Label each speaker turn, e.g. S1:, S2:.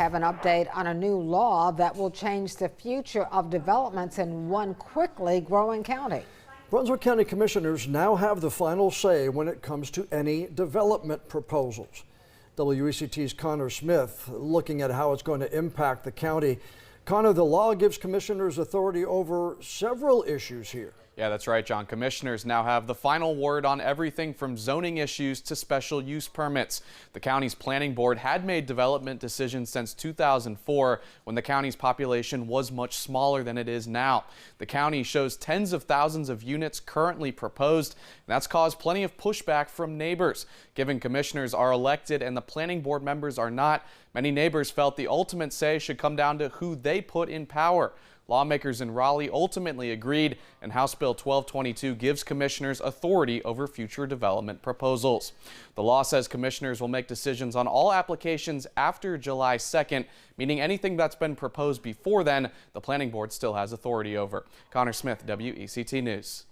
S1: have an update on a new law that will change the future of developments in one quickly growing county.
S2: Brunswick County Commissioners now have the final say when it comes to any development proposals. WECT's Connor Smith looking at how it's going to impact the county. Connor, the law gives commissioners authority over several issues here.
S3: Yeah, that's right, John. Commissioners now have the final word on everything from zoning issues to special use permits. The county's planning board had made development decisions since 2004 when the county's population was much smaller than it is now. The county shows tens of thousands of units currently proposed, and that's caused plenty of pushback from neighbors. Given commissioners are elected and the planning board members are not, many neighbors felt the ultimate say should come down to who they put in power. Lawmakers in Raleigh ultimately agreed, and House Bill 1222 gives commissioners authority over future development proposals. The law says commissioners will make decisions on all applications after July 2nd, meaning anything that's been proposed before then, the planning board still has authority over. Connor Smith, WECT News.